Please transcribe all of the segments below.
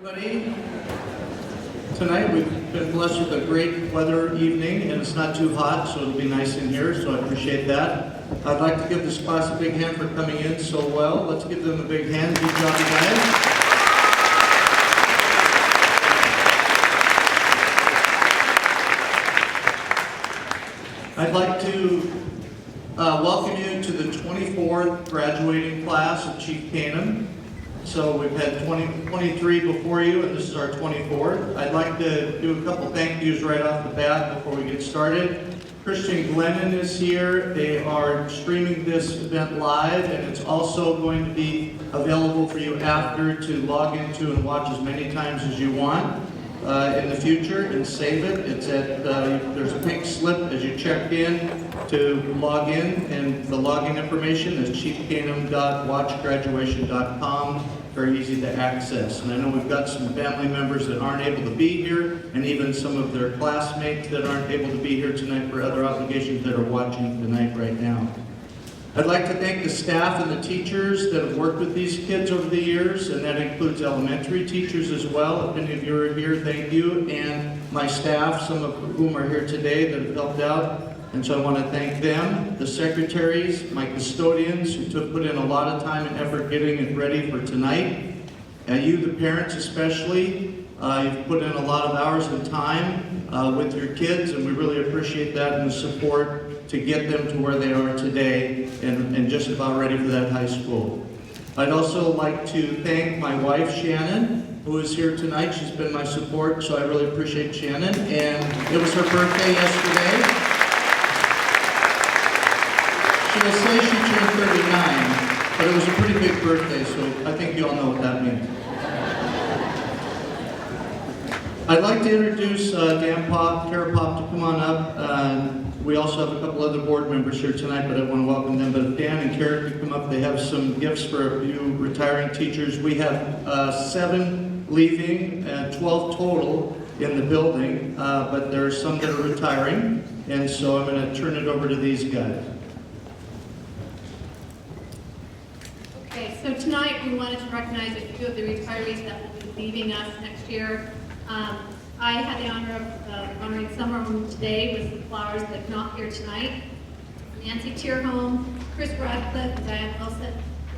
Everybody, tonight we've been blessed with a great weather evening and it's not too hot, so it'll be nice in here, so I appreciate that. I'd like to give this class a big hand for coming in so well. Let's give them a big hand. Good job, you guys. I'd like to welcome you to the 24th graduating class of Chief Canaan. So we've had 23 before you, and this is our 24th. I'd like to do a couple thank yous right off the bat before we get started. Christian Glennon is here. They are streaming this event live, and it's also going to be available for you after to log into and watch as many times as you want in the future and save it. It's at there's a pink slip as you check in to log in, and the login information is chiefcanaan.watchgraduation.com. Very easy to access. And I know we've got some family members that aren't able to be here, and even some of their classmates that aren't able to be here tonight for other obligations that are watching tonight right now. I'd like to thank the staff and the teachers that have worked with these kids over the years, and that includes elementary teachers as well. If any of you are here, thank you. And my staff, some of whom are here today that have helped out. And so I want to thank them, the secretaries, my custodians who put in a lot of time and effort getting it ready for tonight. And you, the parents especially, you've put in a lot of hours and time with your kids, and we really appreciate that and the support to get them to where they are today and just about ready for that high school. I'd also like to thank my wife, Shannon, who is here tonight. She's been my support, so I really appreciate Shannon. And it was her birthday yesterday. She'll say she turned 39, but it was a pretty big birthday, so I think you all know what that means. I'd like to introduce Dan Pop, Tara Pop to come on up. We also have a couple other board members here tonight, but I want to welcome them. But if Dan and Kara could come up, they have some gifts for a few retiring teachers. We have 7 leaving and 12 total in the building, but there are some that are retiring, and so I'm going to turn it over to these guys. Okay, so tonight we wanted to recognize a few of the retirees that will be leaving us next year. I had the honor of honoring some of them today with some flowers that are not here tonight. Nancy Tierholm, Chris Radcliffe, and Diane Wilson.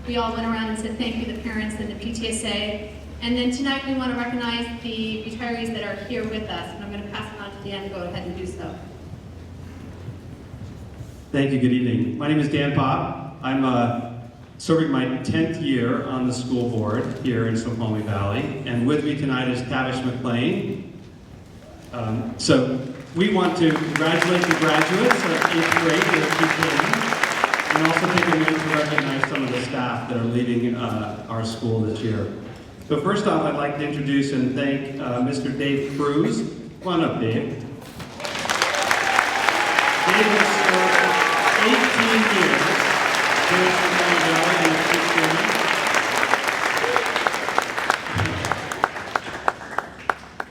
We all went around and said thank you to the parents and the PTSA. And then tonight we want to recognize the retirees that are here with us. And I'm going to pass it on to Dan to go ahead and do so. Thank you, good evening. My name is Dan Pop. I'm serving my 10th year on the school board here in Snoqualmie Valley. And with me tonight is Tavish McLean. So we want to congratulate the graduates of 8th grade here at Chief Canaan, and also take a minute to recognize some of the staff that are leaving our school this year. So first off, I'd like to introduce and thank Mr. Dave Cruz. Come on up, Dave. Dave has served 18 years here at Snoqualmie Valley and at Chief Canaan.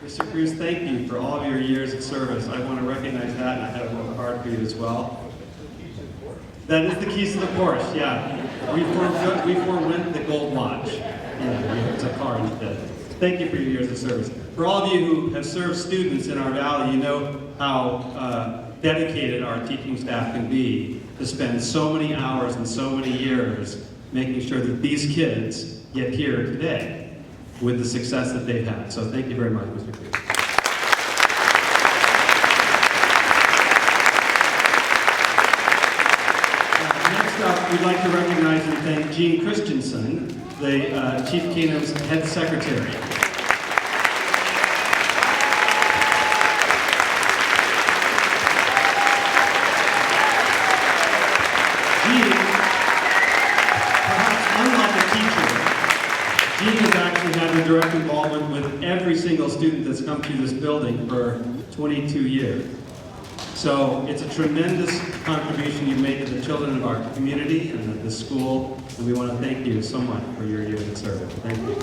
Mr. Cruz, thank you for all of your years of service. I want to recognize that, and I have worked hard for you as well. That is the keys to the Porsche, yeah. We forewent the gold watch. Yeah, it's a car instead. Thank you for your years of service. For all of you who have served students in our valley, you know how dedicated our teaching staff can be to spend so many hours and so many years making sure that these kids get here today with the success that they've had. So thank you very much, Mr. Cruz. Next up, we'd like to recognize and thank Jean Christensen, the Chief Canaan's head secretary. Jean, perhaps unlike a teacher, Jean has actually had a direct involvement with every single student that's come through this building for 22 years. So it's a tremendous contribution you've made to the children of our community and of the school, and we want to thank you so much for your years of service. Thank you.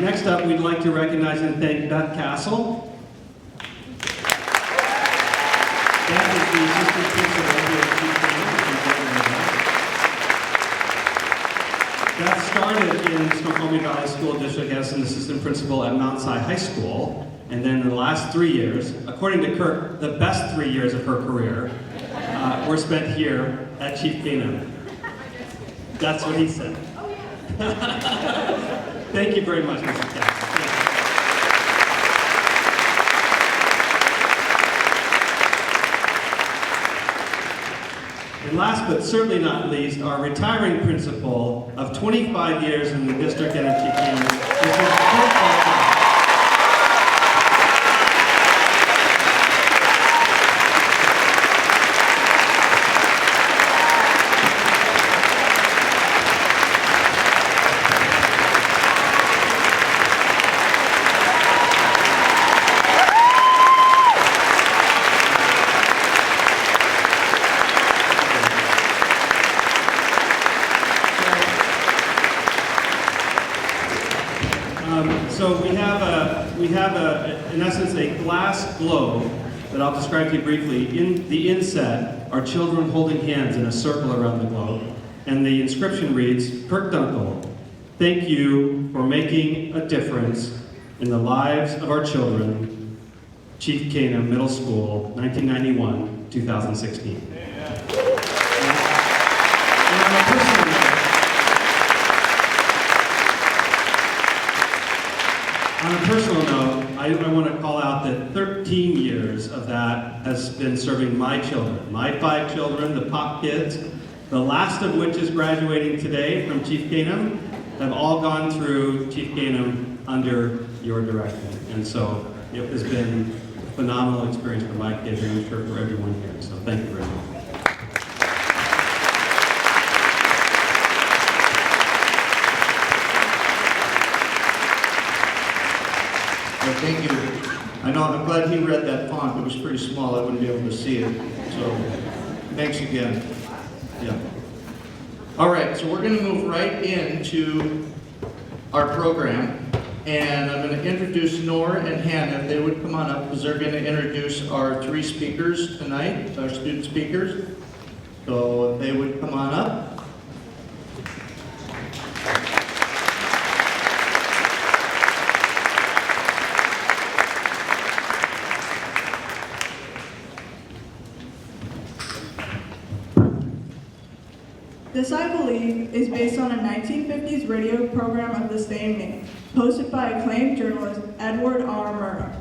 Next up, we'd like to recognize and thank Beth Castle. That is the assistant principal here at Chief That started in Snoqualmie Valley School District as an assistant principal at Mount Si High School, and then in the last 3 years, according to Kirk, the best 3 years of her career were spent here at Chief Canaan. That's what he said. Thank you very much, Mrs. Cass. And last but certainly not least, our retiring principal of 25 years in the district and at Chief Canaan, Mrs. Kirk. So we have in essence, a glass globe that I'll describe to you briefly. In the inset are children holding hands in a circle around the globe, and the inscription reads, Kirk Dunkel, thank you for making a difference in the lives of our children, Chief Canaan Middle School, 1991-2016. On a personal note, I want to call out that 13 years of that has been serving my children, my 5 children, the Pop kids, the last of which is graduating today from Chief Canaan, have all gone through Chief Canaan under your direction. And so it has been a phenomenal experience for my kids, and I'm sure for everyone here. So thank you very much. Well, thank you. I'm glad he read that font. It was pretty small. I wouldn't be able to see it. So, thanks again. Yeah. All right, so we're going to move right into our program. And I'm going to introduce Nora and Hannah, if they would come on up, because they're going to introduce our 3 speakers tonight, our student speakers. So, if they would come on up. This, I believe, is based on a 1950s radio program of the same name, hosted by acclaimed journalist Edward R. Murrow.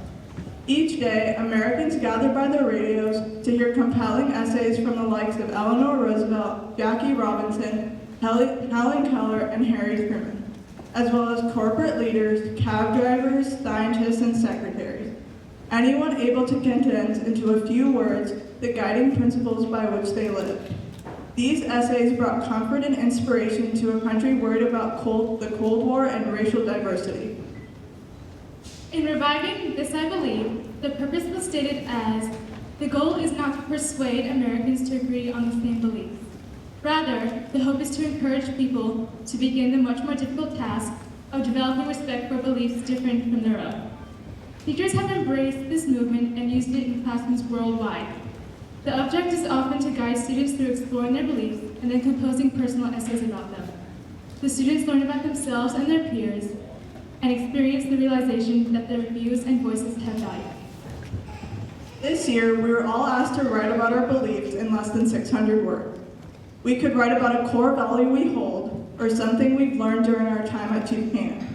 Each day, Americans gather by their radios to hear compelling essays from the likes of Eleanor Roosevelt, Jackie Robinson, Helen Keller, and Harry Truman, as well as corporate leaders, cab drivers, scientists, and secretaries. Anyone able to condense into a few words the guiding principles by which they lived. These essays brought comfort and inspiration to a country worried about the Cold War and racial diversity. In reviving this, I believe, the purpose was stated as, the goal is not to persuade Americans to agree on the same beliefs. Rather, the hope is to encourage people to begin the much more difficult task of developing respect for beliefs different from their own. Teachers have embraced this movement and used it in classrooms worldwide. The object is often to guide students through exploring their beliefs and then composing personal essays about them. The students learn about themselves and their peers and experience the realization that their views and voices have value. This year, we were all asked to write about our beliefs in less than 600 words. We could write about a core value we hold or something we've learned during our time at Chief Canaan.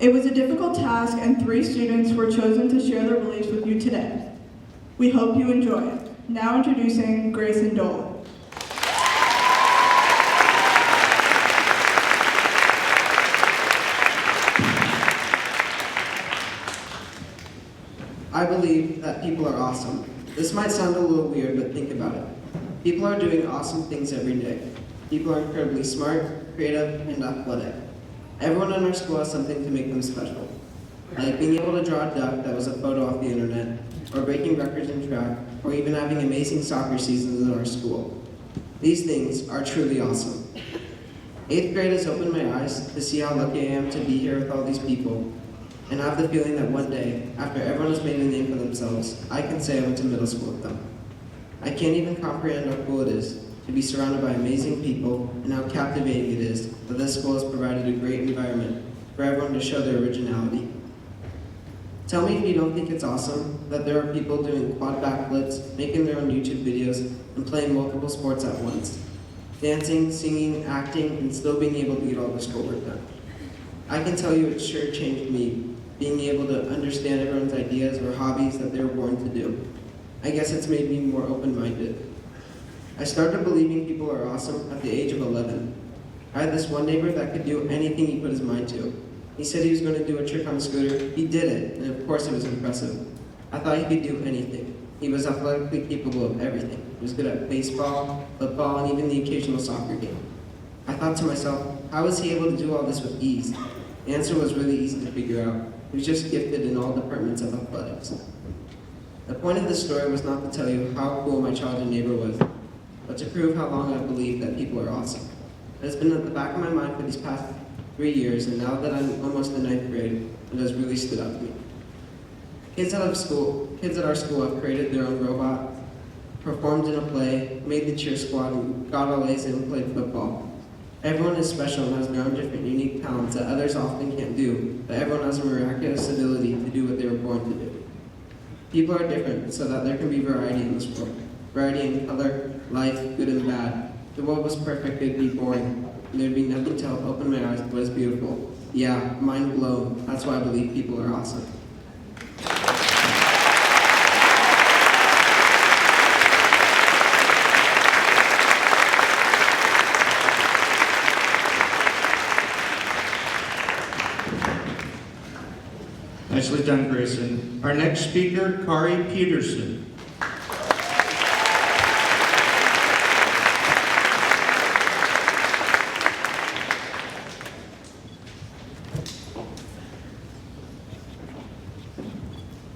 It was a difficult task, and 3 students were chosen to share their beliefs with you today. We hope you enjoy it. Now introducing Grayson Dolan. I believe that people are awesome. This might sound a little weird, but think about it. People are doing awesome things every day. People are incredibly smart, creative, and athletic. Everyone in our school has something to make them special. Like being able to draw a duck that was a photo off the internet, or breaking records in track, or even having amazing soccer seasons in our school. These things are truly awesome. 8th grade has opened my eyes to see how lucky I am to be here with all these people, and I have the feeling that one day, after everyone has made a name for themselves, I can say I went to middle school with them. I can't even comprehend how cool it is to be surrounded by amazing people and how captivating it is that this school has provided a great environment for everyone to show their originality. Tell me if you don't think it's awesome that there are people doing quad backflips, making their own YouTube videos, and playing multiple sports at once. Dancing, singing, acting, and still being able to get all the schoolwork done. I can tell you it sure changed me, being able to understand everyone's ideas or hobbies that they were born to do. I guess it's made me more open-minded. I started believing people are awesome at the age of 11. I had this one neighbor that could do anything he put his mind to. He said he was going to do a trick on a scooter. He did it, and of course it was impressive. I thought he could do anything. He was athletically capable of everything. He was good at baseball, football, and even the occasional soccer game. I thought to myself, how was he able to do all this with ease? The answer was really easy to figure out. He was just gifted in all departments of athletics. The point of this story was not to tell you how cool my childhood neighbor was, but to prove how long I've believed that people are awesome. It has been at the back of my mind for these past 3 years, and now that I'm almost in 9th grade, it has really stood out to me. Kids at our school have created their own robot, performed in a play, made the cheer squad, and got all A's and played football. Everyone is special and has their own different unique talents that others often can't do, but everyone has a miraculous ability to do what they were born to do. People are different so that there can be variety in this world. Variety in color, life, good and bad. If the world was perfect, it'd be boring. And there'd be nothing to help open my eyes to what is beautiful. Yeah, mind blown. That's why I believe people are awesome. Nicely done, Grayson. Our next speaker, Kari Peterson.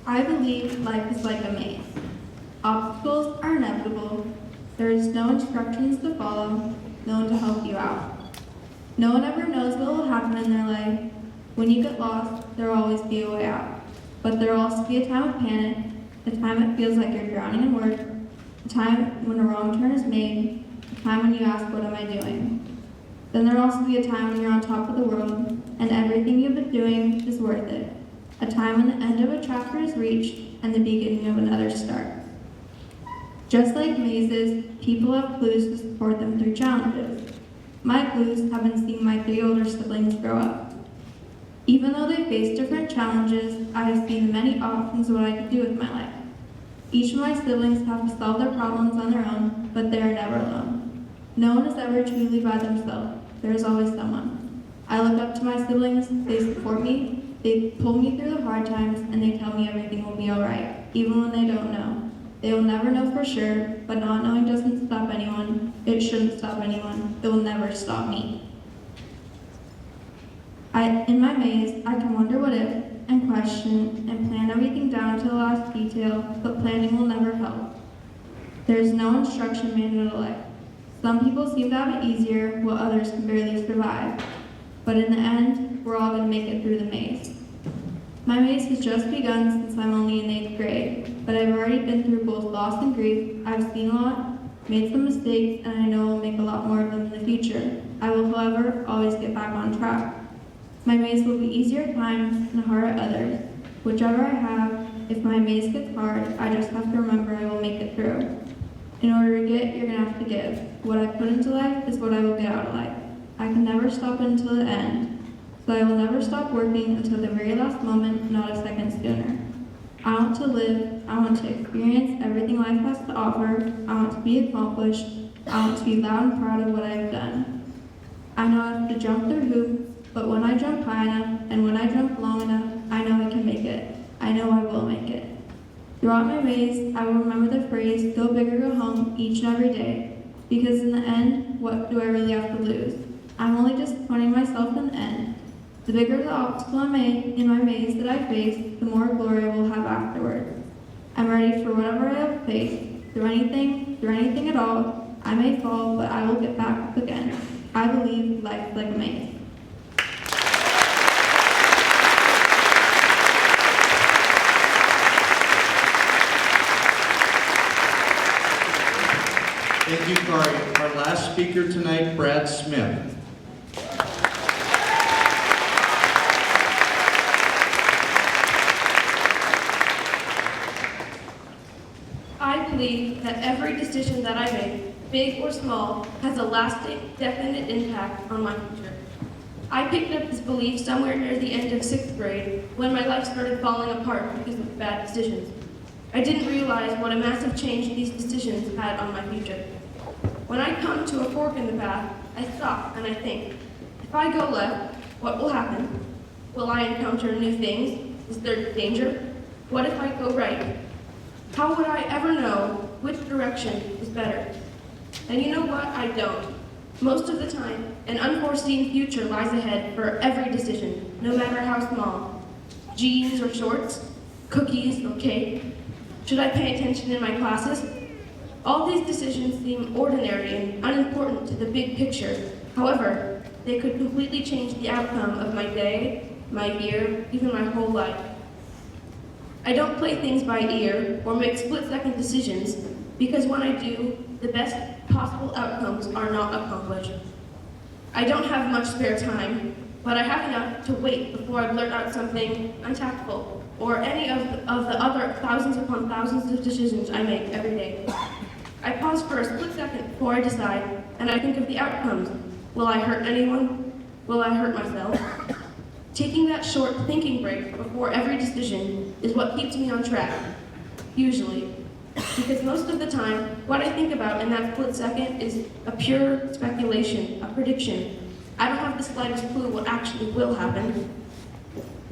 I believe life is like a maze. Obstacles are inevitable. There is no instructions to follow, no one to help you out. No one ever knows what will happen in their life. When you get lost, there will always be a way out. But there will also be a time of panic, a time it feels like you're drowning in work, a time when a wrong turn is made, a time when you ask, what am I doing? Then there will also be a time when you're on top of the world, and everything you've been doing is worth it. A time when the end of a chapter is reached, and the beginning of another start. Just like mazes, people have clues to support them through challenges. My clues have been seeing my 3 older siblings grow up. Even though they face different challenges, I have seen the many options of what I could do with my life. Each of my siblings have to solve their problems on their own, but they are never alone. No one is ever truly by themselves. There is always someone. I look up to my siblings, they support me, they pull me through the hard times, and they tell me everything will be alright, even when they don't know. They will never know for sure, but not knowing doesn't stop anyone. It shouldn't stop anyone. It will never stop me. In my maze, I can wonder what if, and question, and plan everything down to the last detail, but planning will never help. There is no instruction manual to life. Some people seem to have it easier, while others can barely survive. But in the end, we're all going to make it through the maze. My maze has just begun since I'm only in 8th grade, but I've already been through both loss and grief. I've seen a lot, made some mistakes, and I know I'll make a lot more of them in the future. I will, however, always get back on track. My maze will be easier at times and hard at others. Whichever I have, if my maze gets hard, I just have to remember I will make it through. In order to get, you're going to have to give. What I put into life is what I will get out of life. I can never stop until the end. So I will never stop working until the very last moment, not a second sooner. I want to live. I want to experience everything life has to offer. I want to be accomplished. I want to be loud and proud of what I have done. I know I have to jump through hoops, but when I jump high enough, and when I jump long enough, I know I can make it. I know I will make it. Throughout my maze, I will remember the phrase, go big or go home, each and every day. Because in the end, what do I really have to lose? I'm only disappointing myself in the end. The bigger the obstacle in my maze that I face, the more glory I will have afterward. I'm ready for whatever I have faced. Through anything at all, I may fall, but I will get back up again. I believe life is like a maze. Thank you for our last speaker tonight, Brad Smith. I believe that every decision that I make, big or small, has a lasting, definite impact on my future. I picked up this belief somewhere near the end of 6th grade when my life started falling apart because of bad decisions. I didn't realize what a massive change these decisions had on my future. When I come to a fork in the path, I stop and I think, if I go left, what will happen? Will I encounter new things? Is there danger? What if I go right? How would I ever know which direction is better? And you know what? I don't. Most of the time, an unforeseen future lies ahead for every decision, no matter how small. Jeans or shorts? Cookies or cake? Should I pay attention in my classes? All these decisions seem ordinary and unimportant to the big picture. However, they could completely change the outcome of my day, my year, even my whole life. I don't play things by ear or make split-second decisions because when I do, the best possible outcomes are not accomplished. I don't have much spare time, but I have enough to wait before I blurt out something untactful or any of the other thousands upon thousands of decisions I make every day. I pause for a split second before I decide, and I think of the outcomes. Will I hurt anyone? Will I hurt myself? Taking that short thinking break before every decision is what keeps me on track, usually. Because most of the time, what I think about in that split second is a pure speculation, a prediction. I don't have the slightest clue what actually will happen.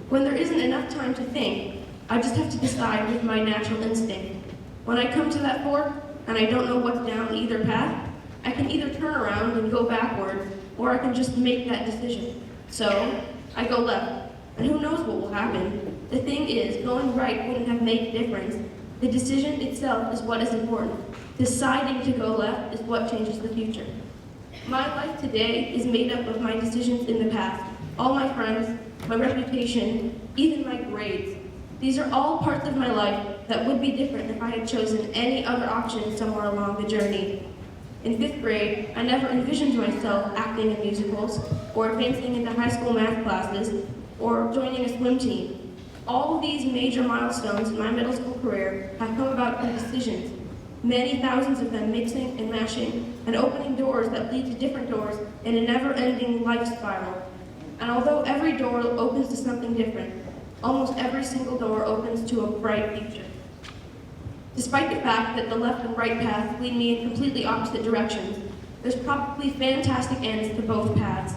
When there isn't enough time to think, I just have to decide with my natural instinct. When I come to that fork, and I don't know what's down either path, I can either turn around and go backward, or I can just make that decision. So, I go left, and who knows what will happen. The thing is, going right wouldn't have made a difference. The decision itself is what is important. Deciding to go left is what changes the future. My life today is made up of my decisions in the past. All my friends, my reputation, even my grades. These are all parts of my life that would be different if I had chosen any other option somewhere along the journey. In 5th grade, I never envisioned myself acting in musicals, or advancing into high school math classes, or joining a swim team. All of these major milestones in my middle school career have come about through decisions, many thousands of them mixing and mashing and opening doors that lead to different doors in a never-ending life spiral. And although every door opens to something different, almost every single door opens to a bright future. Despite the fact that the left and right paths lead me in completely opposite directions, there's probably fantastic ends to both paths.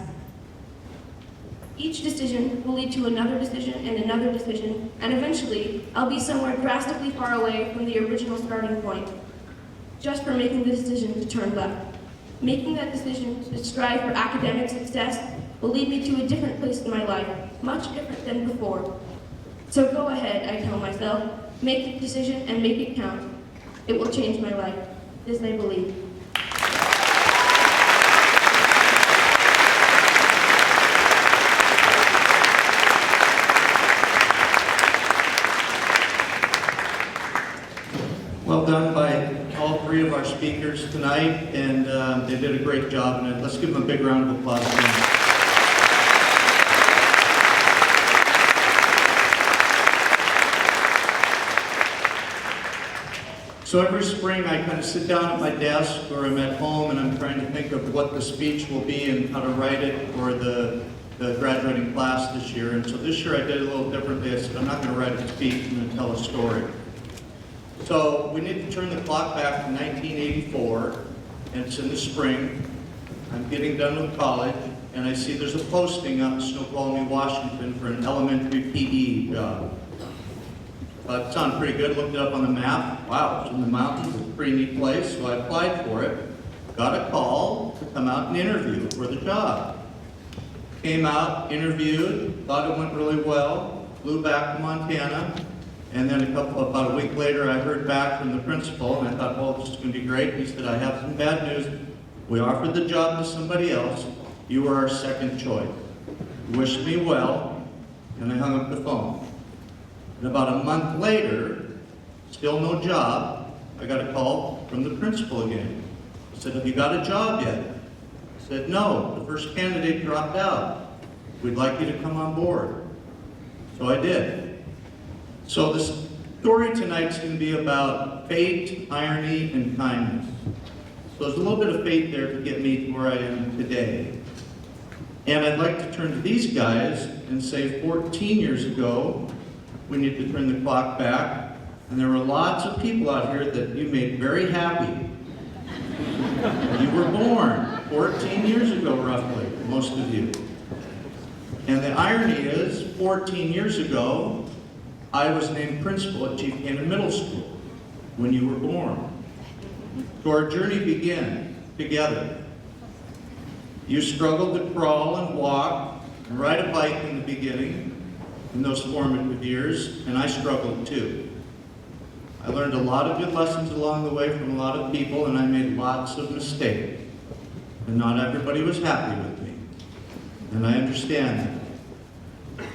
Each decision will lead to another decision and another decision, and eventually, I'll be somewhere drastically far away from the original starting point, just for making the decision to turn left. Making that decision to strive for academic success will lead me to a different place in my life, much different than before. So go ahead, I tell myself, make the decision and make it count. It will change my life. This I believe. Well done by all three of our speakers tonight, and they did a great job. And let's give them a big round of applause. So every spring I kind of sit down at my desk or I'm at home and I'm trying to think of what the speech will be and how to write it for the graduating class this year. And so this year I did it a little differently. I said, I'm not going to write a speech, I'm going to tell a story. So we need to turn the clock back to 1984, and it's in the spring. I'm getting done with college, and I see there's a posting up in Snoqualmie, Washington for an elementary PE job. It sounded pretty good. Looked it up on the map. Wow, it's in the mountains. It's a pretty neat place. So I applied for it. Got a call to come out and interview for the job. Came out, interviewed, thought it went really well. Flew back to Montana. And then about a week later, I heard back from the principal, and I thought, well, this is going to be great. He said, I have some bad news. We offered the job to somebody else. You were our second choice. He wished me well, and I hung up the phone. And about a month later, still no job, I got a call from the principal again. I said, have you got a job yet? I said, no, the first candidate dropped out. We'd like you to come on board. So I did. So the story tonight's going to be about fate, irony, and kindness. So there's a little bit of fate there to get me to where I am today. And I'd like to turn to these guys and say 14 years ago, we need to turn the clock back, and there were lots of people out here that you made very happy. You were born 14 years ago, roughly, most of you. And the irony is, 14 years ago, I was named principal at Chief Cannon Middle School when you were born. So our journey began together. You struggled to crawl and walk and ride a bike in the beginning, in those formative years, and I struggled too. I learned a lot of good lessons along the way from a lot of people, and I made lots of mistakes. And not everybody was happy with me. And I understand that.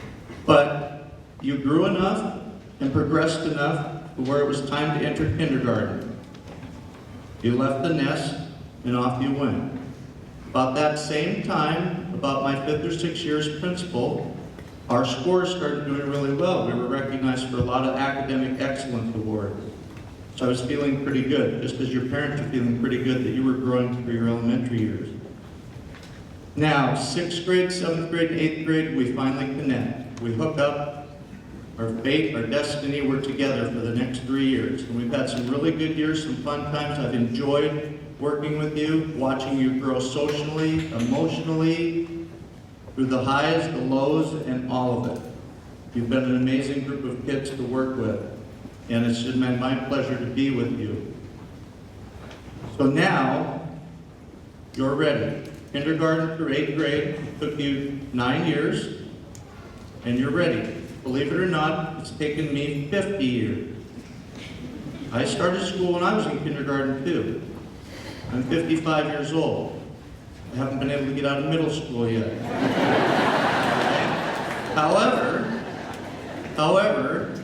But you grew enough and progressed enough to where it was time to enter kindergarten. You left the nest and off you went. About that same time, about my 5th or 6th year as principal, our scores started doing really well. We were recognized for a lot of academic excellence awards. So I was feeling pretty good, just as your parents are feeling pretty good that you were growing through your elementary years. Now, 6th grade, 7th grade, and 8th grade, we finally connect. We hook up. Our fate, our destiny, we're together for the next 3 years. And we've had some really good years, some fun times. I've enjoyed working with you, watching you grow socially, emotionally, through the highs, the lows, and all of it. You've been an amazing group of kids to work with, and it's been my pleasure to be with you. So now, you're ready. Kindergarten through 8th grade took you 9 years, and you're ready. Believe it or not, it's taken me 50 years. I started school when I was in kindergarten too. I'm 55 years old. I haven't been able to get out of middle school yet. However,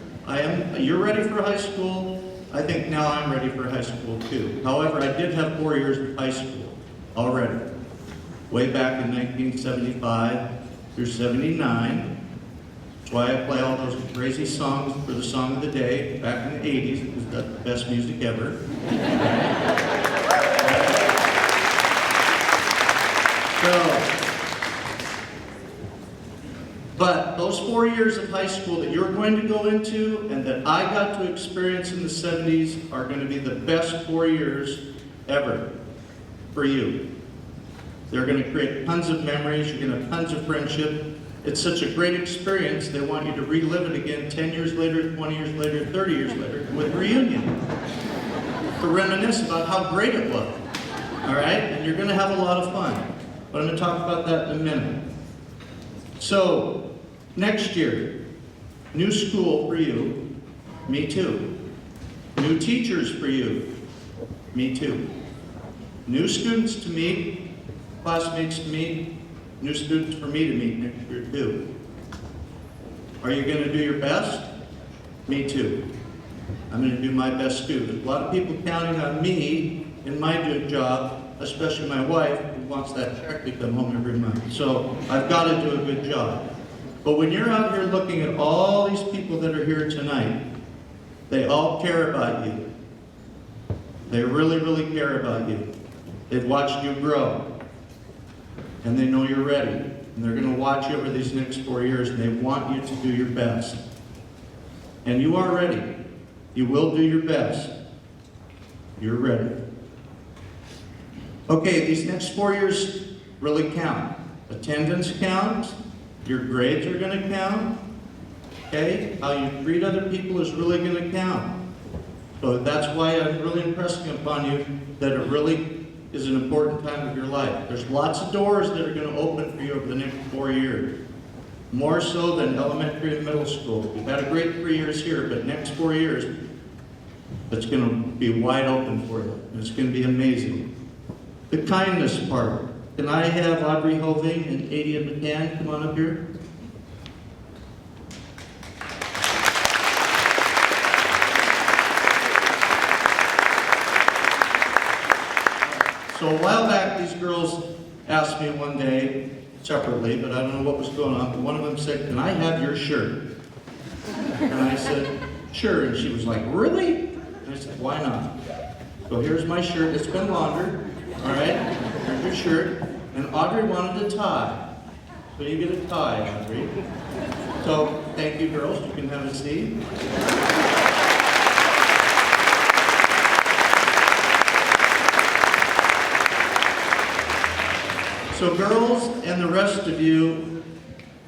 you're ready for high school. I think now I'm ready for high school too. However, I did have 4 years of high school already. Way back in 1975 through 79. That's why I play all those crazy songs for the song of the day back in the 80s, because that's the best music ever. But those 4 years of high school that you're going to go into and that I got to experience in the 70s are going to be the best 4 years ever for you. They're going to create tons of memories, you're going to have tons of friendship. It's such a great experience, they want you to relive it again 10 years later, 20 years later, 30 years later with reunion. To reminisce about how great it was. All right? And you're going to have a lot of fun. But I'm going to talk about that in a minute. So, next year, new school for you, me too. New teachers for you, me too. New students to meet, classmates to meet, new students for me to meet next year too. Are you going to do your best? Me too. I'm going to do my best too. There's a lot of people counting on me in my job, especially my wife, who wants that check to come home every month. So I've got to do a good job. But when you're out here looking at all these people that are here tonight, they all care about you. They really, really care about you. They've watched you grow. And they know you're ready. And they're going to watch you over these next 4 years, and they want you to do your best. And you are ready. You will do your best. You're ready. Okay, these next 4 years really count. Attendance counts. Your grades are going to count. Okay? How you treat other people is really going to count. So that's why I'm really impressing upon you that it really is an important time of your life. There's lots of doors that are going to open for you over the next 4 years. More so than elementary and middle school. We've had a great 3 years here, but next 4 years, it's going to be wide open for you. It's going to be amazing. The kindness part. Can I have Audrey Hoving and Adia McCann come on up here? So a while back, these girls asked me one day, separately, but I don't know what was going on, but one of them said, "Can I have your shirt?" And I said, "Sure." And she was like, "Really?" And I said, "Why not?" So here's my shirt. It's been laundered. All right? Here's your shirt. And Audrey wanted a tie. So you get a tie, Audrey. So thank you, girls. You can have a seat. So girls and the rest of you,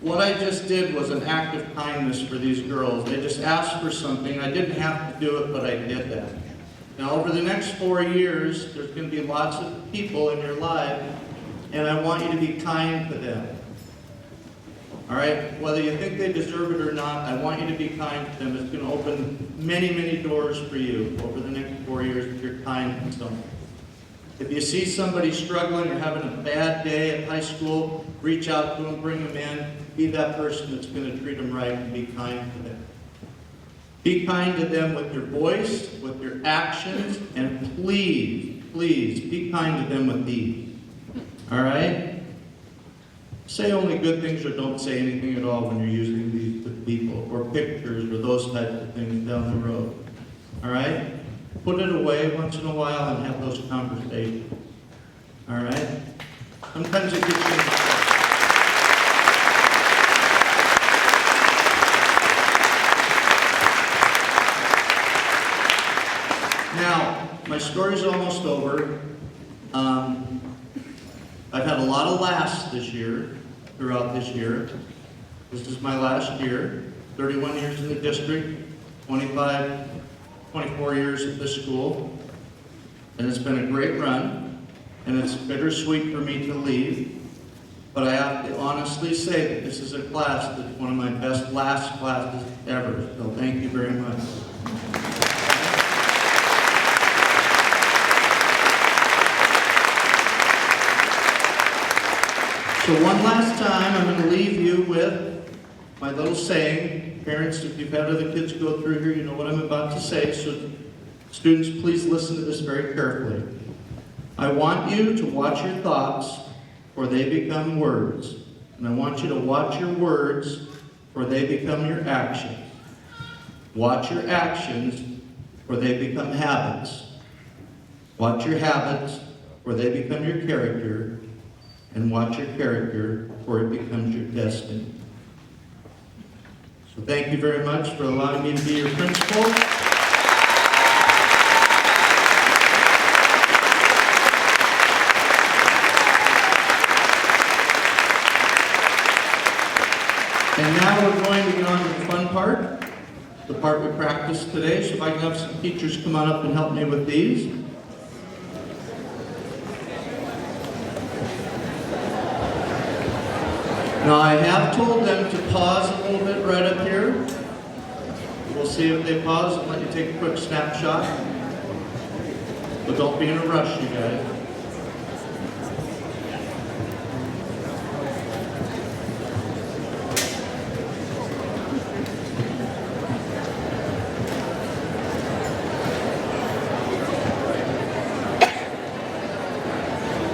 what I just did was an act of kindness for these girls. They just asked for something. I didn't have to do it, but I did that. Now, over the next 4 years, there's going to be lots of people in your life, and I want you to be kind to them. All right? Whether you think they deserve it or not, I want you to be kind to them. It's going to open many, many doors for you over the next 4 years if you're kind to someone. If you see somebody struggling or having a bad day at high school, reach out to them, bring them in, be that person that's going to treat them right and be kind to them. Be kind to them with your voice, with your actions, and please, please, be kind to them with deeds. All right? Say only good things or don't say anything at all when you're using these with people, or pictures, or those types of things down the road. All right? Put it away once in a while and have those conversations. All right? Sometimes it gets you. Now, my story's almost over. I've had a lot of laughs this year, throughout this year. This is my last year. 31 years in the district, 24 years at this school, and it's been a great run, and it's bittersweet for me to leave, but I have to honestly say that this is a class that's one of my best last classes ever, so thank you very much. So one last time, I'm going to leave you with my little saying. Parents, if you've had other kids go through here, you know what I'm about to say, so students, please listen to this very carefully. I want you to watch your thoughts, for they become words. And I want you to watch your words, for they become your actions. Watch your actions, for they become habits. Watch your habits, for they become your character. And watch your character, for it becomes your destiny. So thank you very much for allowing me to be your principal. And now we're going to get on to the fun part, the part we practiced today. So if I can have some teachers come on up and help me with these. Now I have told them to pause a little bit right up here. We'll see if they pause and let you take a quick snapshot. But don't be in a rush, you guys.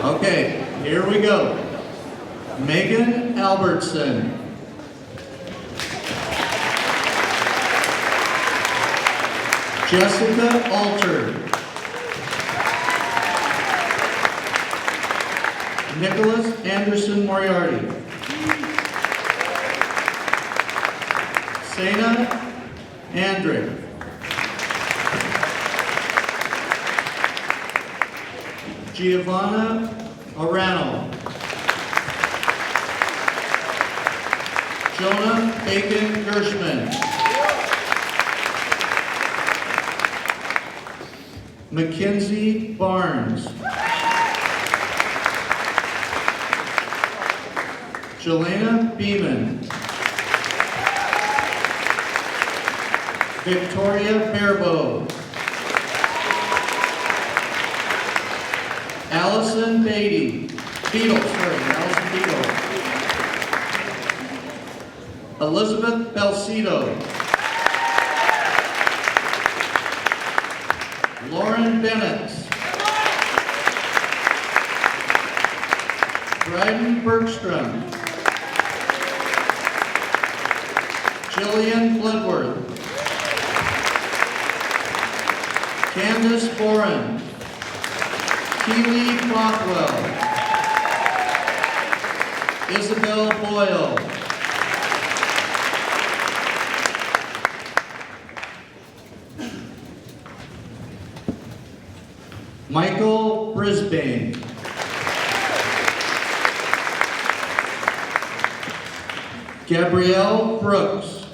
Okay, here we go. Megan Albertson. Jessica Alter. Nicholas Anderson Moriarty. Sana Andrick. Giovanna Arano. Jonah Bacon Gershman. Mackenzie Barnes. Jelena Beeman. Victoria Barebow. Allison Allison Beadle. Elizabeth Belcito. Lauren Bennett. Dryden Bergstrom. Jillian Bloodworth. Candace Boren. Keely Bothwell. Isabel Boyle. Michael Brisbane. Gabrielle Brooks.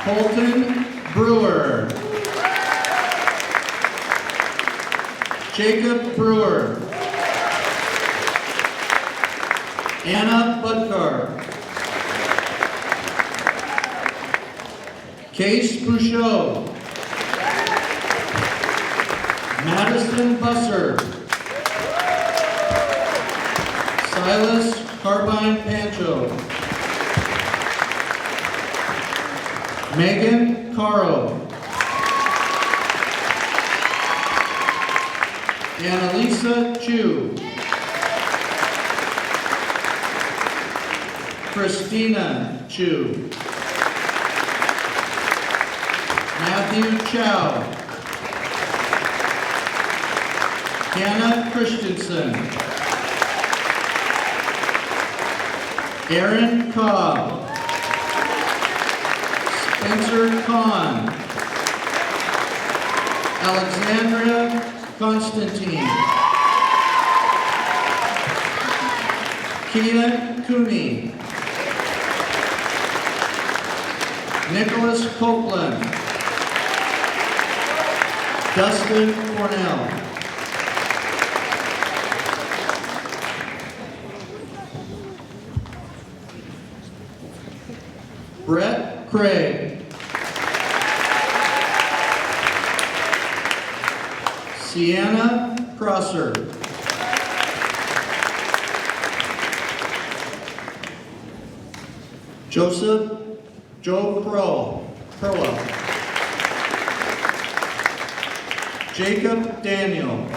Colton Brewer. Jacob Brewer. Anna Budkar. Case Bouchot. Madison Busser. Silas Carbine Pancho. Megan Caro. Annalisa Chu. Christina Chu. Matthew Chow. Hannah Christensen. Aaron Cobb. Spencer Kahn. Alexandria Constantine. Keelan Cooney. Nicholas Copeland. Dustin Cornell. Brett Craig. Sienna Crosser. Joseph Joe Perla. Jacob Daniel.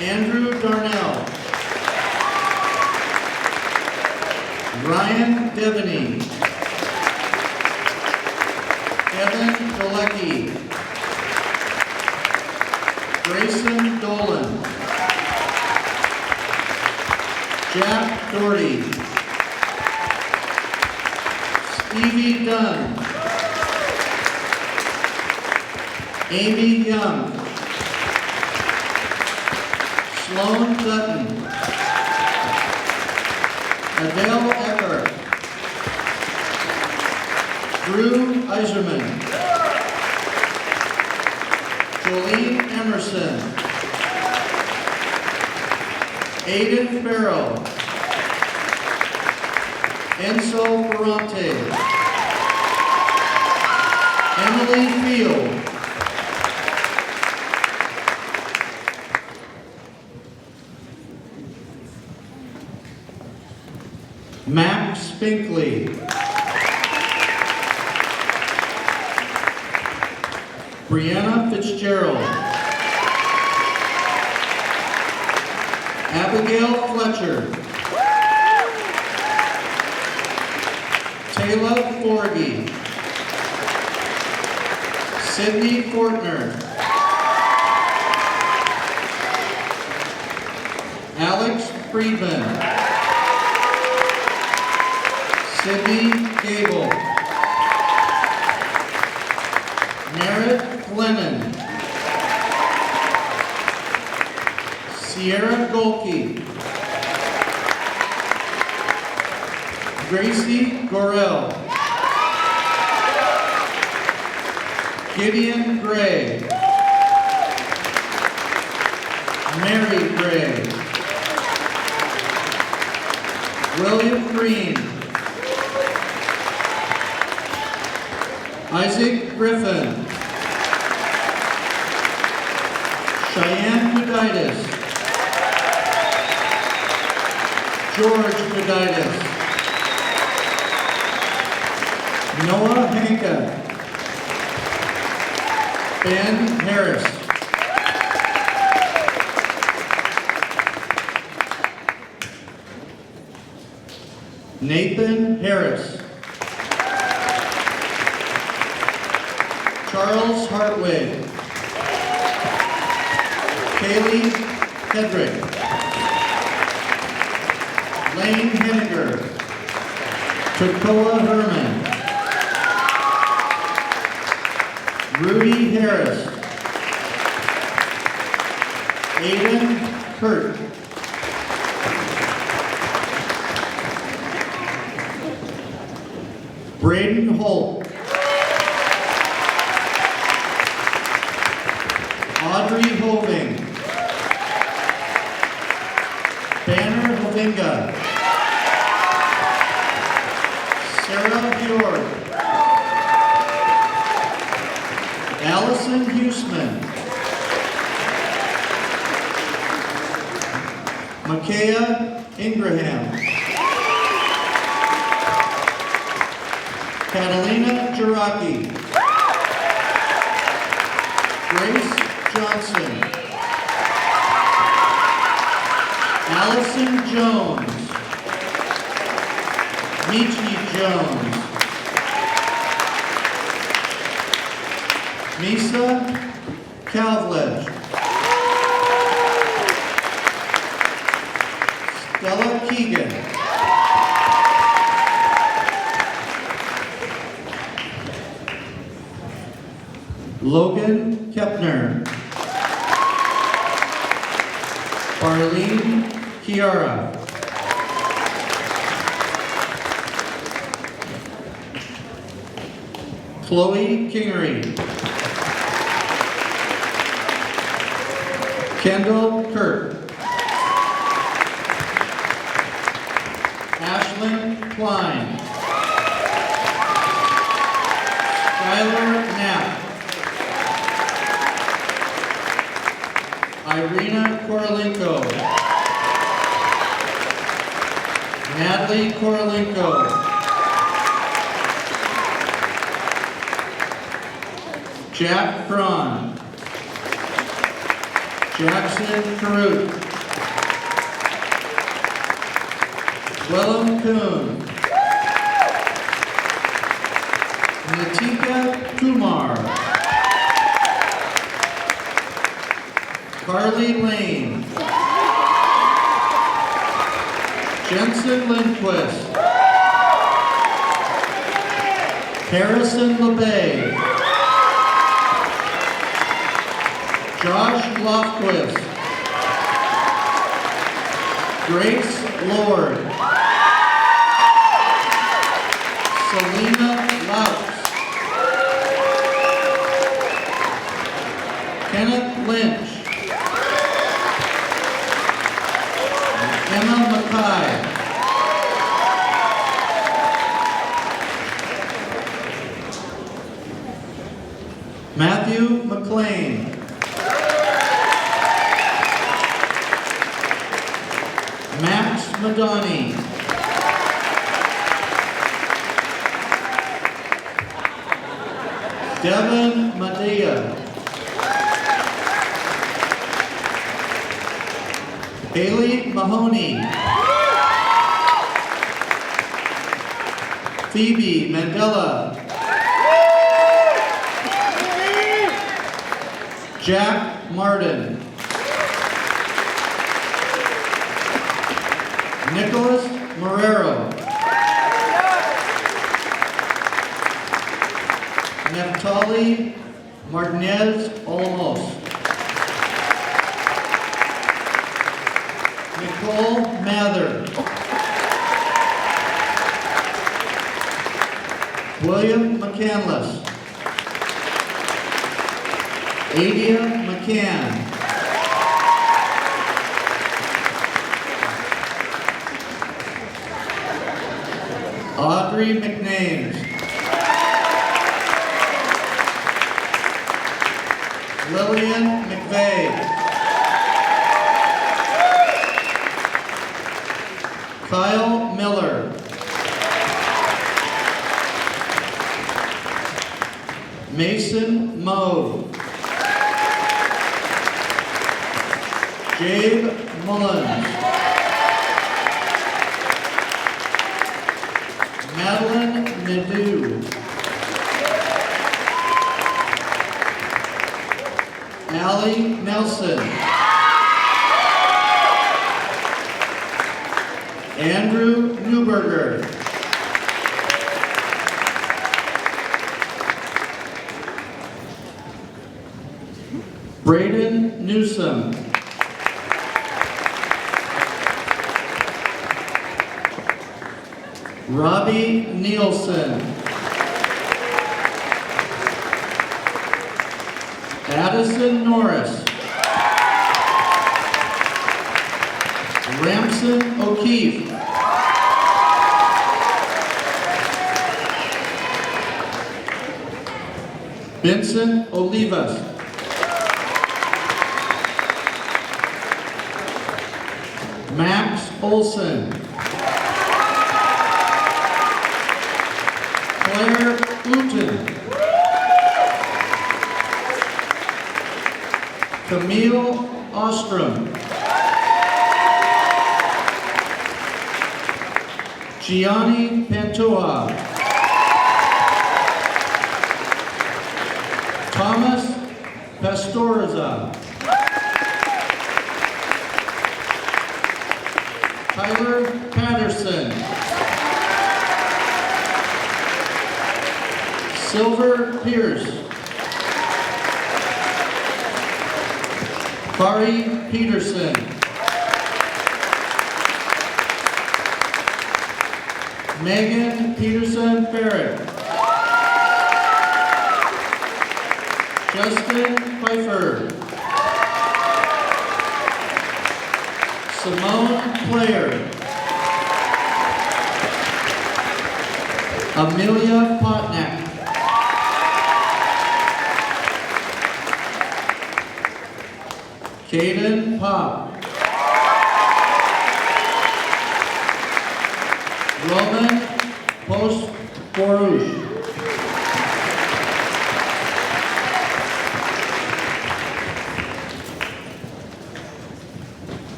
Andrew Darnell. Ryan Devaney. Evan Galecki. Grayson Dolan. Jack Doherty. Stevie Dunn. Amy Young. Sloan Dutton. Adele Eckert. Drew Iserman. Jolene Emerson. Aiden Farrell. Enzo Ferrante. Emily Field. Max Finkley. Brianna Fitzgerald. Abigail Fletcher. Taylor Forgy. Sydney Fortner. Alex Friedman. Sydney Gable. Merritt Glennon. Sierra Golke. Gracie Gorell. Gideon Gray. Mary Gray. William Green. Isaac Griffin. Cheyenne Kuditis. George Kuditis. Noah Hanka. Ben Harris. Nathan Harris. Charles Hartwig. Kaylee Hedrick. Lane Henniger. Takoa Herman. Rudy Harris. Aiden Kurt. Braden Holt. Audrey Hoving. Banner Hovinga. Sarah Bjork. Allison Huseman. Makaya Ingraham. Catalina Jiraki. Grace Johnson. Allison Jones. Michi Jones. Misa Calvledge. Stella Keegan. Logan Kepner. Arlene Kiara. Chloe Kingery. Kendall Kirk. Ashlyn Klein. Skylar Knapp. Irina Korolenko. Natalie Korolenko. Jack Cron. Jackson Carruth. Willem Kuhn. Natika Kumar. Carly Lane. Jensen Lindquist. Harrison LeBay. Josh Lofquist. Grace Lord. Selena Louts. Kenneth Lynch. Emma Mackay. Matthew McLean. Max Madani. Devin Madea. Haley Mahoney. Phoebe Mandela. Jack Martin. Nicholas Marrero. Naftali Martinez Olmos. Nicole Mather. William McCandless. Adia McCann. Audrey McNames. Lillian McVeigh. Kyle Miller. Mason Moe. Jabe Mullins. Madeline Nadeau. Allie Nelson. Andrew Newberger. Braden Newsom. Robbie Nielsen. Addison Norris. Ramson O'Keefe. Vincent Olivas. Max Olson. Claire Luton. Camille Ostrom. Gianni Pantoja. Thomas Pastoriza. Tyler Patterson. Silver Pierce. Kari Peterson. Megan Peterson Barrett. Justin Pfeiffer. Simone Player. Amelia Potnack. Caden Pop. Roman Post-Borouche.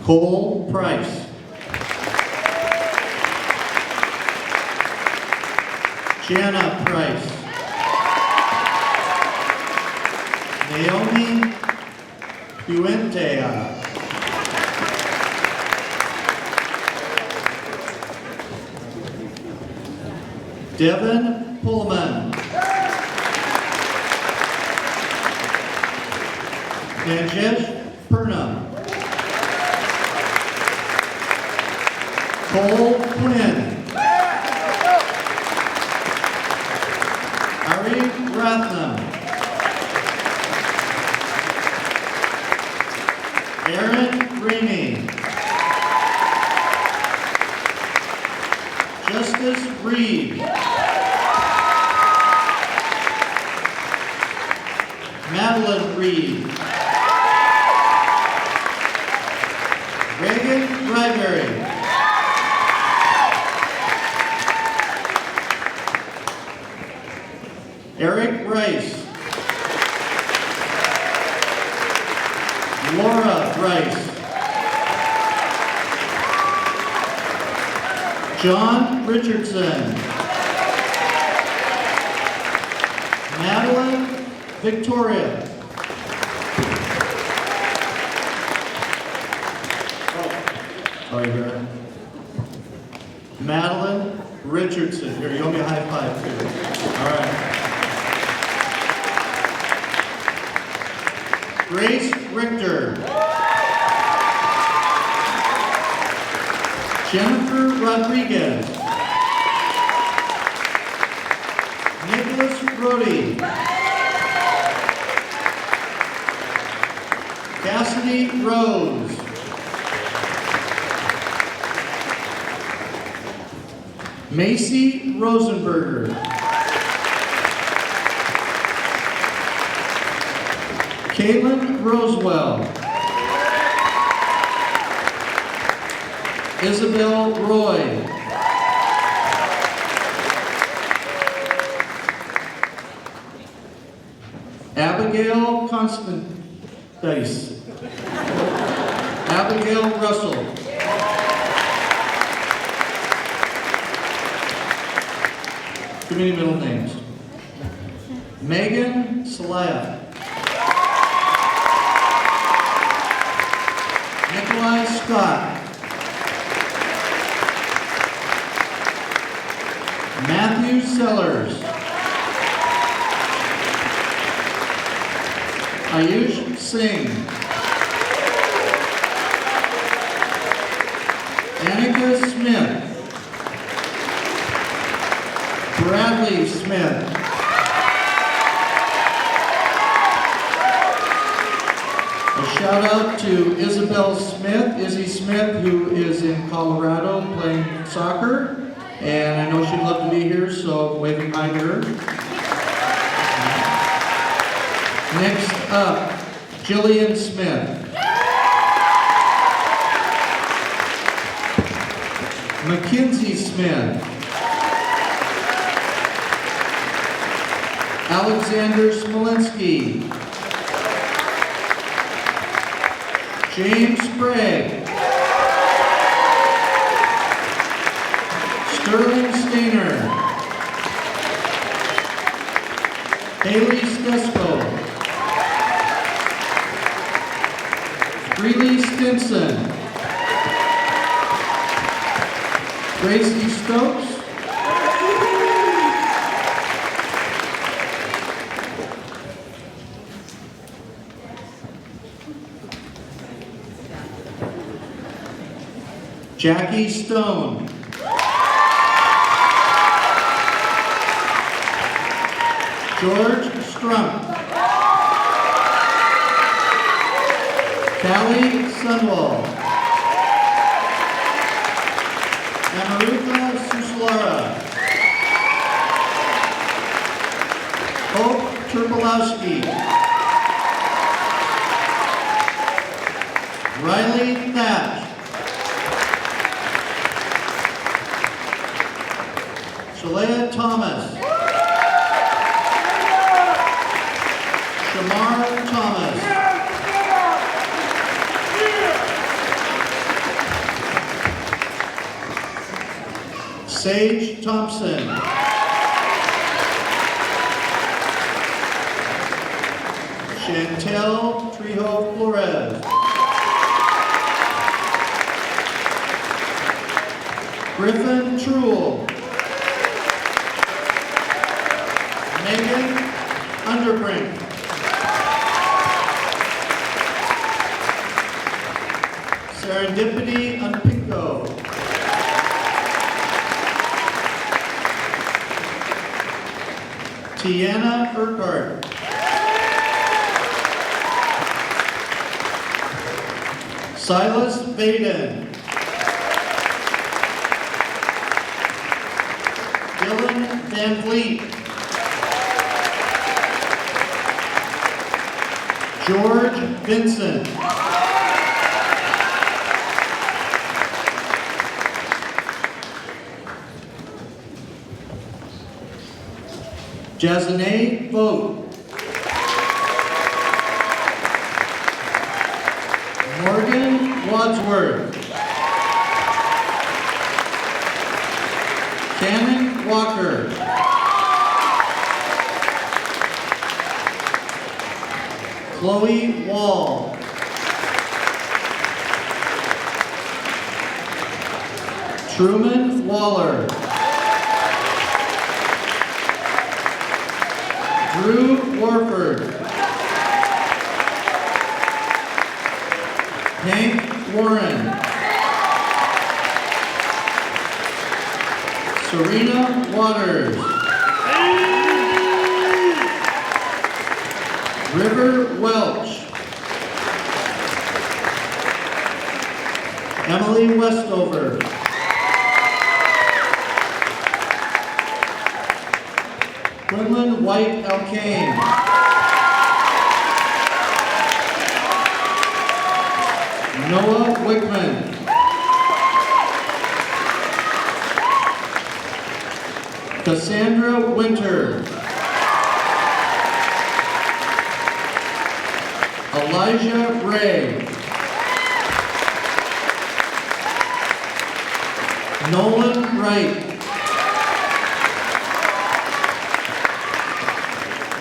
Cole Price. Jana Price. Naomi Puentea. Devin Pullman. Manjesh Purnam. Cole Quinn. Ari Rathnam. Aaron Ramey. Justice Reed. Madeline Reed. Reagan Ryberry. Eric Rice. Laura Rice. John Richardson. Madeline Victoria. Sorry, Vera. Madeline Richardson. Here, you owe me a high five, too. All right. Grace Richter. Jennifer Rodriguez. Nicholas Brody. Cassidy Rose. Macy Rosenberger. Caitlin Rosewell. Isabel Roy. Abigail Constance. Abigail Russell. Give me middle names. Megan Salaya. Nikolai Scott. Matthew Sellers. Ayush Singh. Annika Smith. Bradley Smith. A shout out to Isabel Smith, Izzy Smith, who is in Colorado playing soccer. And I know she'd love to be here, so waving hi to her. Next up, Jillian Smith. Mackenzie Smith. Alexander Smolinski. James Sprague. Sterling Stainer. Haley Stesko. Greeley Stinson. Gracie Stokes. Jackie Stone. George Strump. Callie Sunwall. Amarutha Susalara. Hope Turpolowski. Riley Thatch. Shalea Thomas. Shamar Thomas. Sage Thompson. Chantel Trejo Flores. Griffin Truel. Megan Underbrink. Serendipity Unpinko. Tiana Urquhart. Silas Vaden. Dylan Van Vliet. George Vincent. Jasonay Vogt. Morgan Wadsworth. Cannon Walker. Chloe Wall. Truman Waller. Drew Warford. Hank Warren. Serena Waters. River Welch. Emily Westover. Quinlan White Alkane. Noah Wickman. Cassandra Winter. Elijah Ray. Nolan Wright.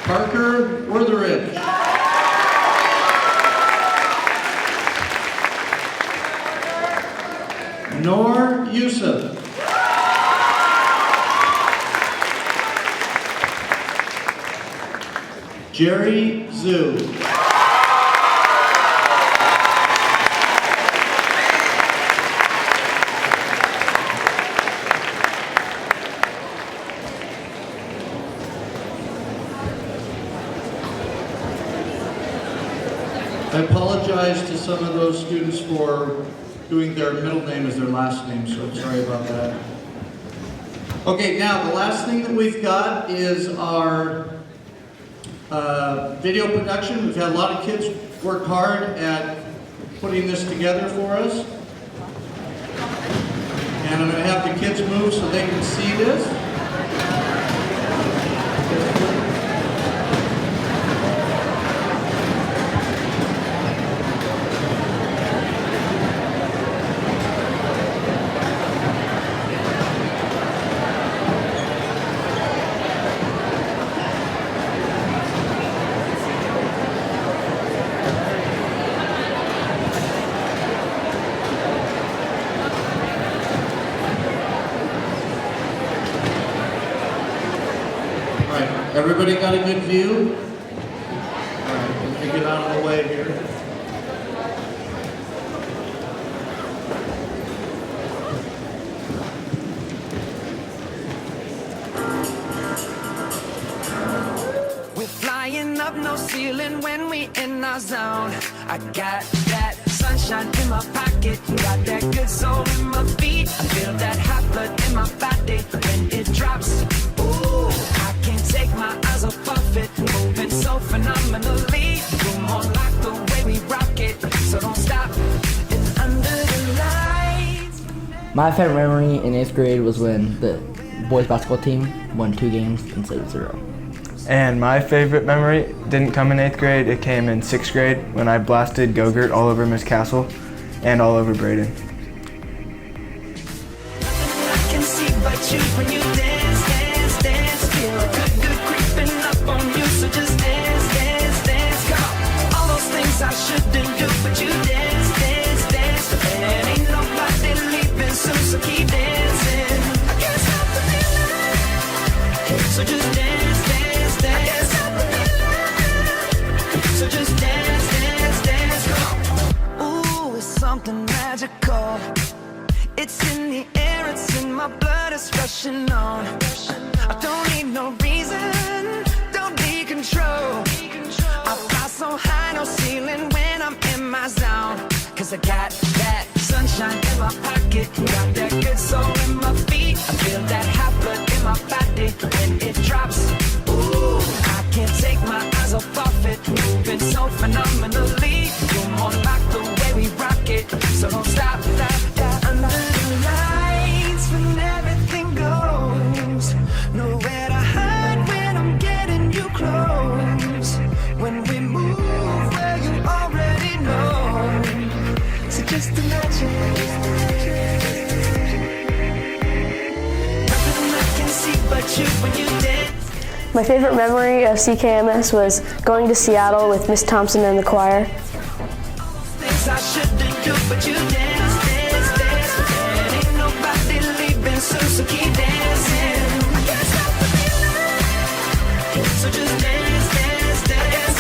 Parker Wortherich. Noor Yusuf. Jerry Zhu. I apologize to some of those students for doing their middle name as their last name, so I'm sorry about that. Okay, now the last thing that we've got is our video production. We've had a lot of kids work hard at putting this together for us. And I'm going to have the kids move so they can see this. Everybody got a good view? All right, let me get out of the way here. We're flying up no ceiling when we in our zone. I got that sunshine in my pocket, got that good soul in my feet. I feel that hot blood in my body when it drops. Ooh, I can't take my eyes off of it, moving so phenomenally. You're more like the way we rock it, so don't stop. And under the lights. My favorite memory in 8th grade was when the boys basketball team won 2 games instead of 0. And my favorite memory didn't come in 8th grade, it came in 6th grade when I blasted Go-Gurt all over Miss Castle and all over Braden. I can see but you when you dance, dance, dance. Feel a good creeping up on you, so just dance, dance, dance. Come on, all those things I shouldn't do, but you dance, dance, dance. And ain't nobody leaving soon, so keep dancing. I can't stop the feeling, so just dance, dance, dance. I can't stop the feeling, so just dance, dance, dance. Come on. Ooh, it's something magical. It's in the air, it's in my blood, it's rushing on. I don't need no reason, don't need control. I fly so high, no ceiling when I'm in my zone. Cause I got that sunshine in my pocket, got that good soul in my feet. I feel that hot blood in my body when it drops. Ooh, I can't take my eyes off it, moving so phenomenally. You're more like the way we rock it, so don't stop, stop, stop. Under the lights when everything goes, nowhere to hide when I'm getting you close. When we move where you already know, so just imagine. Nothing I can see but you when you dance. My favorite memory of CKMS was going to Seattle with Miss Thompson and the choir. Things I shouldn't do, but you dance, dance, dance. And ain't nobody leaving soon, so keep dancing. I can't stop the feeling, so just dance, dance, dance.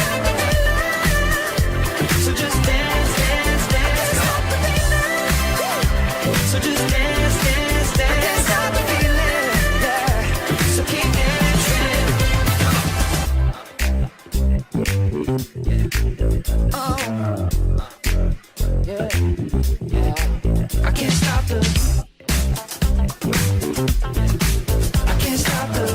So just dance, dance, dance. So just dance, dance, dance. I can't stop the feeling, yeah. So keep dancing. Oh. Yeah, yeah. I can't stop the. I can't stop the.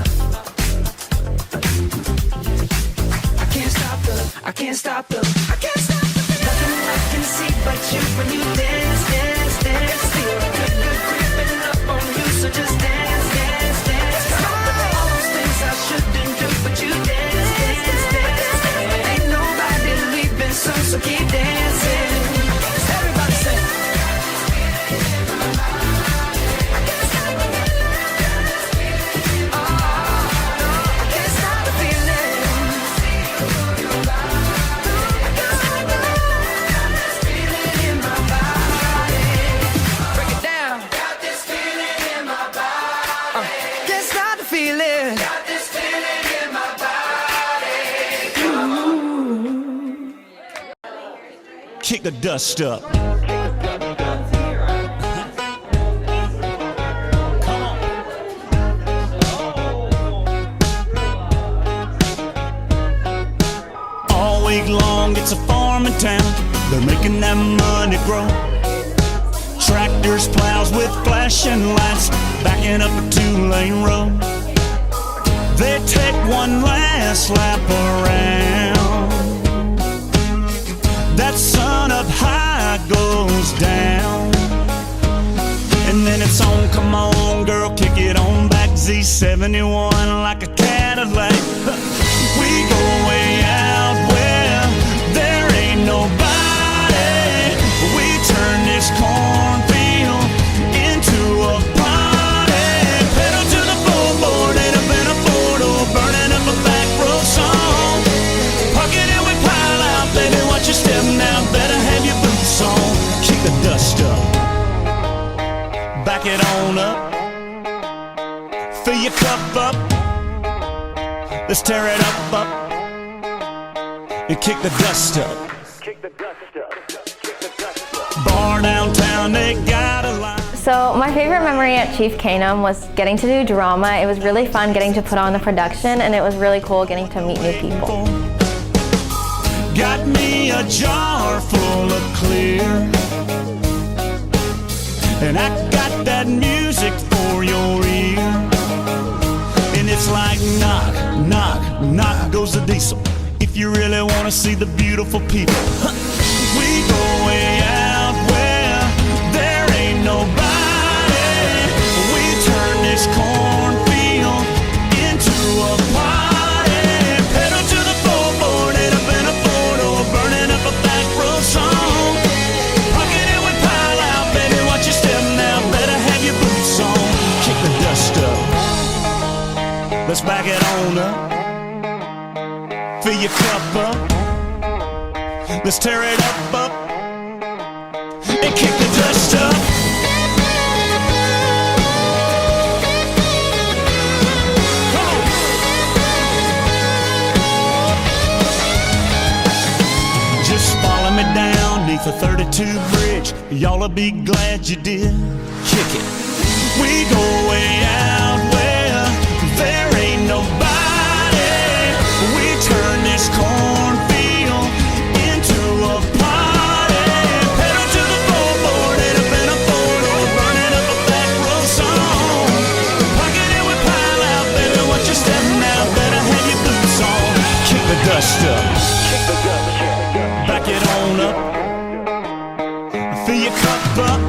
I can't stop the. I can't stop the. I can't stop the. Nothing I can see but you when you dance, dance, dance. Feel good creeping up on you, so just dance, dance, dance. All those things I shouldn't do, but you dance, dance, dance. Ain't nobody leaving soon, so keep dancing. Everybody say. feeling. Got this feeling in my body. Kick the dust up. All week long, it's a farming town. They're making that money grow. Tractors, plows with flashing lights, backing up a two-lane road. They take one last lap around. That sun up high goes down. And then it's on, come on girl, kick it on back. Z71 like a Cadillac. We go way out where there ain't nobody. We turn this cornfield into a party. Pedal to the floorboard, ain't up in a photo, burning up a back road song. Park it and we pile out, baby, watch your step now, better have your boots on. Kick the dust up, back it on up, fill your cup up, let's tear it up, and kick the dust up. Bar downtown, they got a line. So my favorite memory at Chief Canum was getting to do drama. It was really fun getting to put on the production, and it was really cool getting to meet new people. Got me a jar full of clear, and I got that music for your ear. And it's like knock, knock, knock goes the diesel. If you really want to see the beautiful people, we go way out where there ain't nobody. We turn this cornfield into a party. Pedal to the floorboard, ain't up in a photo, burning up a back road song. Pocket it with pile out, baby, watch your step now, better have your boots on. Kick the dust up, let's back it on up, fill your cup up, let's tear it up, and kick the dust up. Come on. Just follow me down neath the 32 bridge, y'all'll be glad you did. Kick it. We go way out where there ain't nobody. We turn this cornfield into a party. Pedal to the floorboard, ain't up in a photo, burning up a back road song. Pocket it with pile out, baby, watch your step now, better have your boots on. Kick the dust up, back it on up, fill your cup up,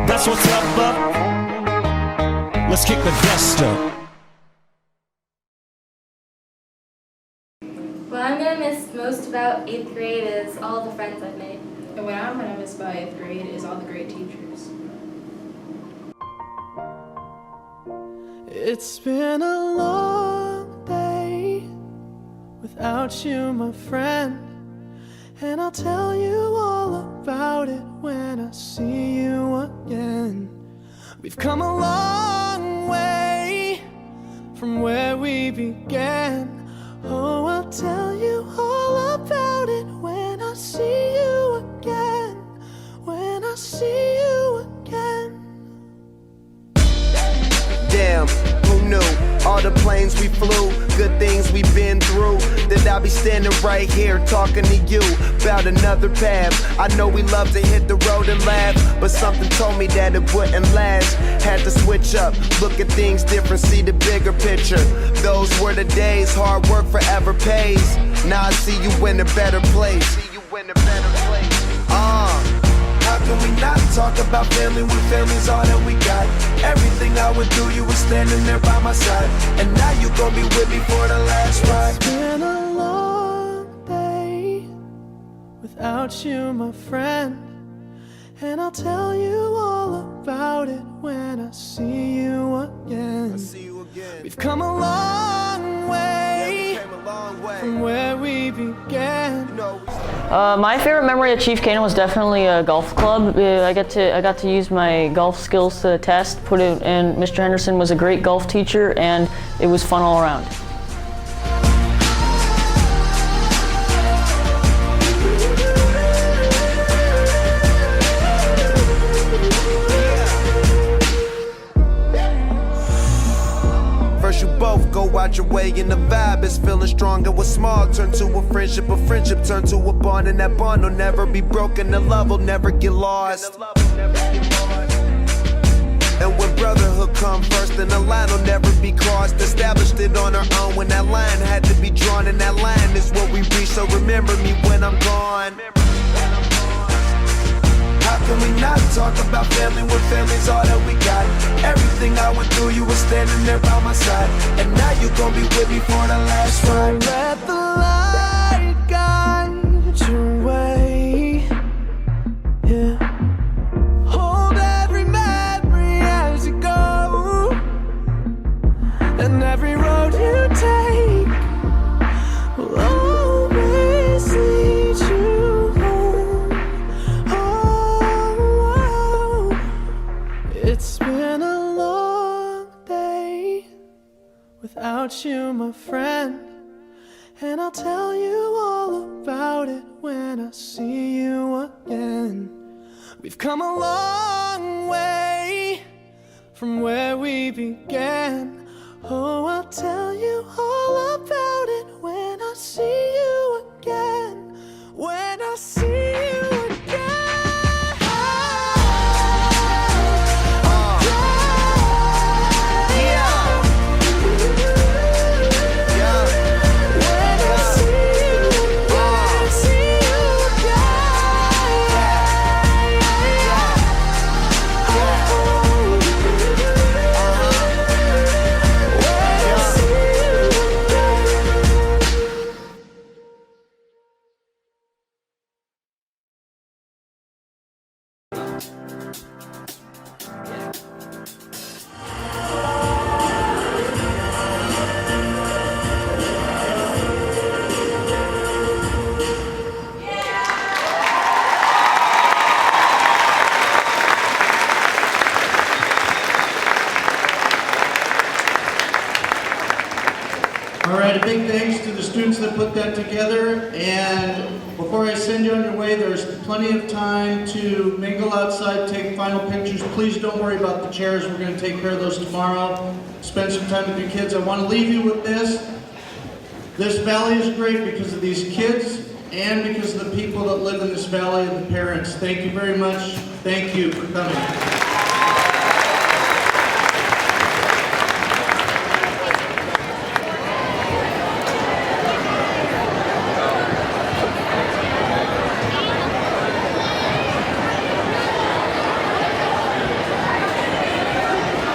that's what's up. Let's kick the dust up. What I'm going to miss most about 8th grade is all the friends I've made. And what I'm going to miss about 8th grade is all the great teachers. It's been a long day without you, my friend, and I'll tell you all about it when I see you again. We've come a long way from where we began. Oh, I'll tell you all about it when I see you again. When I see you again. Damn, who knew? All the planes we flew, good things we've been through. That I'll be standing right here talking to you about another path. I know we love to hit the road and laugh, but something told me that it wouldn't last. Had to switch up, look at things different, see the bigger picture. Those were the days, hard work forever pays. Now I see you in a better place. How can we not talk about family when family's all that we got? Everything I would do, you were standing there by my side, and now you gon' be with me for the last ride. It's been a long day without you, my friend, and I'll tell you all about it when I see you again. We've come a long way from where we began. My favorite memory at Chief Canaan was definitely a golf club. I got to use my golf skills to the test. And Mr. Henderson was a great golf teacher, and it was fun all around. First you both go out your way and the vibe is feeling stronger. What's small turn to a friendship turn to a bond, and that bond will never be broken. The love will never get lost. And when brotherhood come first, then the line will never be crossed. Established it on our own when that line had to be drawn, and that line is what we reach. So remember me when I'm gone. How can we not talk about family when family's all that we got? Everything I went through, you were standing there by my side, and now you gon' be with me for the last ride. Let the light guide your way. Yeah. Hold every memory as you go, and every road you take will always lead you home. Oh, it's been a long day without you, my friend, and I'll tell you all about it when I see you again. We've come a long way from where we began. Oh, I'll tell you all about it when I see you again. When I see you again. All right, a big thanks to the students that put that together. And before I send you on your way, there's plenty of time to mingle outside, take final pictures. Please don't worry about the chairs. We're going to take care of those tomorrow. Spend some time with your kids. I want to leave you with this. This valley is great because of these kids and because of the people that live in this valley and the parents. Thank you very much. Thank you for coming.